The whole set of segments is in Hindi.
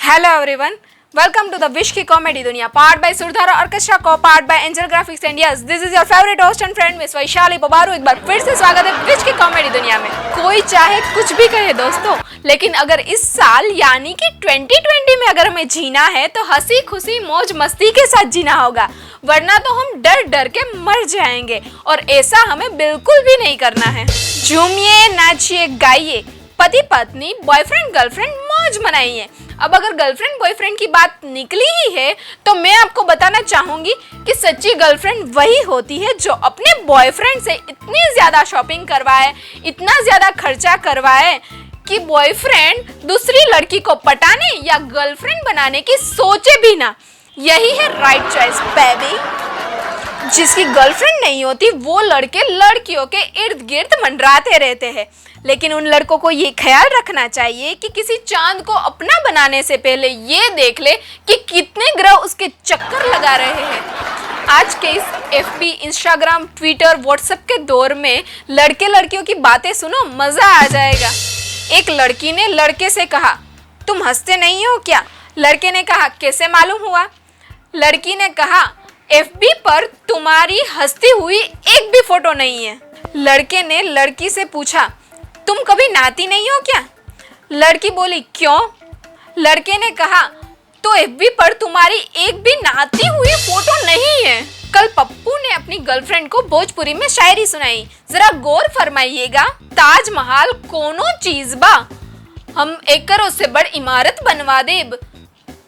Hello everyone, welcome to the विश की कॉमेडी दुनिया पार्ट बाय सुरधारा ऑर्केस्ट्रा को part by Angel Graphics and yes this is your favourite host and friend Miss Vaishali पबारू। एक बार फिर से स्वागत है विश की कॉमेडी दुनिया में। कोई चाहे कुछ भी कहे दोस्तों, लेकिन अगर इस साल यानी कि 2020 में अगर हमें जीना है तो हंसी खुशी मौज मस्ती के साथ जीना होगा, वरना तो हम डर डर के मर जाएंगे और ऐसा हमें बिल्कुल भी नहीं करना है। झूमिए, नाचिए, गाइए, पति पत्नी बॉयफ्रेंड गर्लफ्रेंड मौज मनाइए। अब अगर गर्लफ्रेंड बॉयफ्रेंड की बात निकली ही है तो मैं आपको बताना चाहूंगी कि सच्ची गर्लफ्रेंड वही होती है जो अपने बॉयफ्रेंड से इतनी ज्यादा शॉपिंग करवाए, इतना ज्यादा खर्चा करवाए कि बॉयफ्रेंड दूसरी लड़की को पटाने या गर्लफ्रेंड बनाने की सोचे भी ना। यही है राइट चॉइस बेबी। जिसकी गर्लफ्रेंड नहीं होती वो लड़के लड़कियों के इर्द गिर्द मंडराते रहते हैं, लेकिन उन लड़कों को ये ख्याल रखना चाहिए कि किसी चांद को अपना बनाने से पहले ये देख ले कि कितने ग्रह उसके चक्कर लगा रहे हैं। आज के इस FB, इंस्टाग्राम, ट्विटर, व्हाट्सएप के दौर में लड़के लड़कियों की बातें सुनो, मजा आ जाएगा। एक लड़की ने लड़के से कहा, तुम हंसते नहीं हो क्या? लड़के ने कहा, कैसे मालूम हुआ? लड़की ने कहा, FB पर तुम्हारी हंसती हुई एक भी फोटो नहीं है। लड़के ने लड़की से पूछा, तुम कभी नाती नहीं हो क्या? लड़की बोली, क्यों? लड़के ने कहा, तो FB पर तुम्हारी एक भी नाती हुई फोटो नहीं है। कल पप्पू ने अपनी गर्लफ्रेंड को भोजपुरी में शायरी सुनाई, जरा गौर फरमाइएगा। ताजमहल कोनो चीज बा, हम एकरों से बड़ इमारत बनवा देब।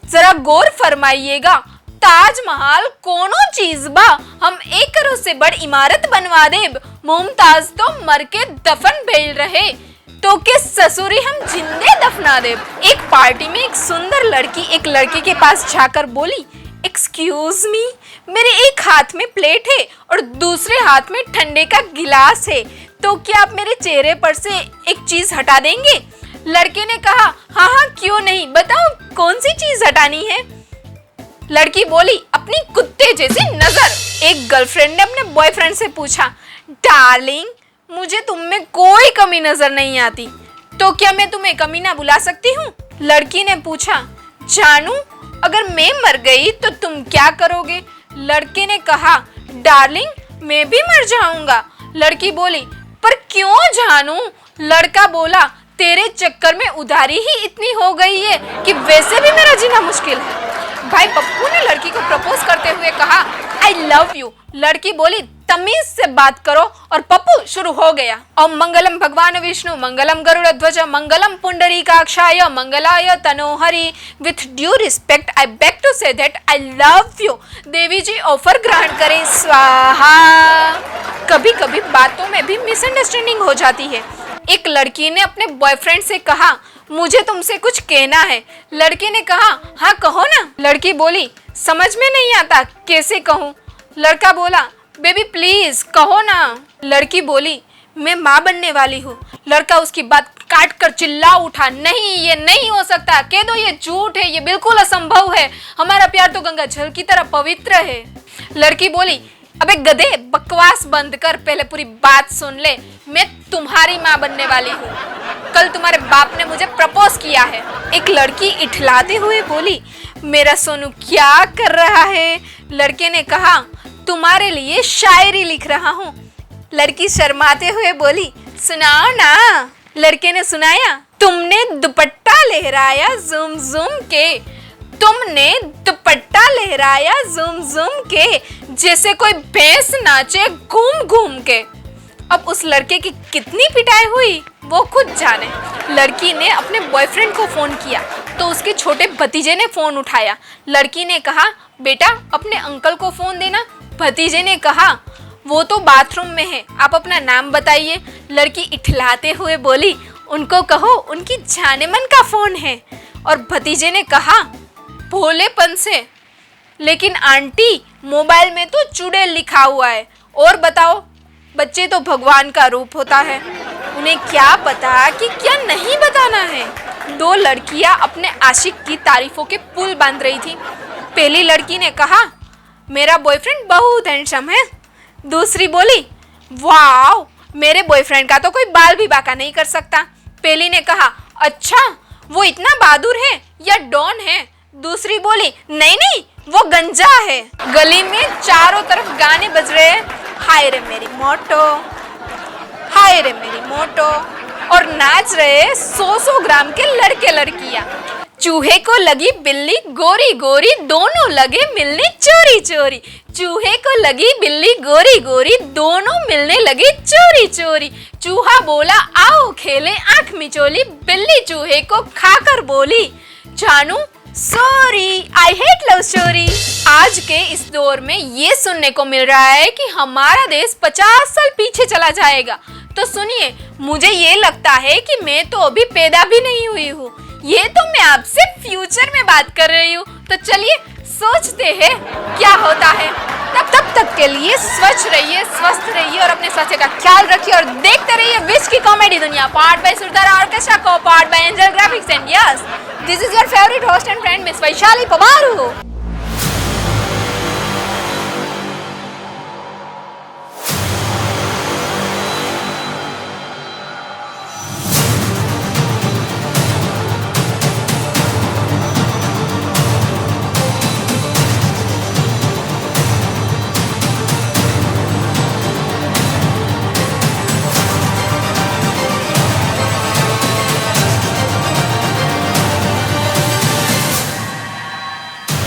जरा गौर फरमाइएगा। ताजमहल कोनो चीज बा, हम एकरों से बड़ इमारत बनवा देब। मुमताज तो मर के दफन भइल रहे, तो के ससुरी हम जिंदे दफना देब। एक पार्टी में एक सुंदर लड़की एक लड़के के पास जाकर बोली, एक्सक्यूज मी, मेरे एक हाथ में प्लेट है और दूसरे हाथ में ठंडे का गिलास है, तो क्या आप मेरे चेहरे पर से एक चीज हटा देंगे? लड़के ने कहा, हाँ हाँ क्यों नहीं, बताओ कौन सी चीज हटानी है? लड़की बोली, अपनी कुत्ते जैसी नजर। एक गर्लफ्रेंड ने अपने बॉयफ्रेंड से पूछा, डार्लिंग मुझे तुम में कोई कमी नजर नहीं आती, तो क्या मैं तुम्हें कमीना बुला सकती हूँ? लड़की ने पूछा, जानू अगर मैं मर गई तो तुम क्या करोगे? लड़के ने कहा, डार्लिंग मैं भी मर जाऊंगा। लड़की बोली, पर क्यों जानू? लड़का बोला, तेरे चक्कर में उधारी ही इतनी हो गई है कि वैसे भी मेरा जीना मुश्किल है। भाई पप्पू ने लड़की को प्रपोज करते हुए कहा, आई लव यू। लड़की बोली, तमीज से बात करो, और पप्पू शुरू हो गया। ओम मंगलम भगवान विष्णु, मंगलम गरुड़ ध्वज, मंगलम पुंडरीकाक्षाय, मंगलाय तनोहरि। With due respect I beg to say that I love you. Devi ji offer ग्रहण करें, स्वाहा। कभी कभी बातों में भी मिसअंडरस्टैंडिंग हो जाती है। एक लड़की ने अपने बॉयफ्रेंड से कहा, मुझे तुमसे कुछ कहना है। लड़के ने कहा, हाँ कहो ना। लड़की बोली, समझ में नहीं आता, कैसे कहूँ? लड़का बोला, बेबी प्लीज कहो ना। लड़की बोली, मैं माँ बनने वाली हूँ। लड़का उसकी बात काट कर चिल्ला उठा, नहीं ये नहीं हो सकता, कह दो ये झूठ है, ये बिल्कुल असंभव है, हमारा प्यार तो गंगा जल की तरह पवित्र है। लड़की बोली, अबे गधे बकवास बंद कर, पहले पूरी बात सुन ले। मैं तुम्हारी माँ बनने वाली हूँ, कल तुम्हारे बाप ने मुझे प्रपोज किया है। एक लड़की इठलाते हुए बोली, मेरा सोनू क्या कर रहा है? लड़के ने कहा, तुम्हारे लिए शायरी लिख रहा हूँ। लड़की शर्माते हुए बोली, सुनाओ ना। लड़के ने सुनाया, तुमने दुपट्टा लहराया जुम जुम के, तुमने दुपट्टा लहराया जुम जुम के, जैसे कोई भैंस नाचे घूम घूम के। अब उस लड़के की कितनी पिटाई हुई वो खुद जाने। लड़की ने अपने बॉयफ्रेंड को फोन किया तो उसके छोटे भतीजे ने फोन उठाया। लड़की ने कहा, बेटा अपने अंकल को फोन देना। भतीजे ने कहा, वो तो बाथरूम में है, आप अपना नाम बताइए। लड़की इठलाते हुए बोली, उनको कहो उनकी जाने मन का फोन है। और भतीजे ने कहा भोलेपन से, लेकिन आंटी मोबाइल में तो चुड़ैल लिखा हुआ है। और बताओ, बच्चे तो भगवान का रूप होता है, उन्हें क्या पता कि क्या नहीं बताना है। दो लड़कियां अपने आशिक की तारीफों के पुल बांध रही थी। पहली लड़की ने कहा, मेरा बॉयफ्रेंड बहुत हैंडसम है। दूसरी बोली, वाओ मेरे बॉयफ्रेंड का तो कोई बाल भी बांका नहीं कर सकता। पहली ने कहा, अच्छा वो इतना बहादुर है या डॉन है? दूसरी बोली, नहीं नहीं, वो गंजा है। गली में चारों तरफ गाने बज रहे हैं, हाय रे मेरी मोटो, हाय रे मेरी मोटो, और नाच रहे 100-100 ग्राम के लड़के लड़कियां। चूहे को लगी बिल्ली गोरी गोरी, दोनों लगे मिलने चोरी चोरी। चूहे को लगी बिल्ली गोरी गोरी, दोनों मिलने लगी चोरी चोरी। चूहा बोला आओ खेले आंख मिचोली, बिल्ली चूहे को खाकर बोली जानू sorry I hate love story. आज के इस दौर में ये सुनने को मिल रहा है कि हमारा देश 50 साल पीछे चला जाएगा। तो सुनिए, मुझे ये लगता है कि मैं तो अभी पैदा भी नहीं हुई हूँ, ये तो मैं आपसे फ्यूचर में बात कर रही हूँ। तो चलिए सोचते हैं क्या होता है। तब तक के लिए स्वच्छ रहिए, स्वस्थ रहिए और अपने स्वास्थ्य का ख्याल रखिए और देखते रहिए विश की कॉमेडी दुनिया, पार्ट बाय सुरधारा ऑर्केस्ट्रा को part by Angel Graphics and yes, this is your favourite host and friend Miss Vaishali पवारू।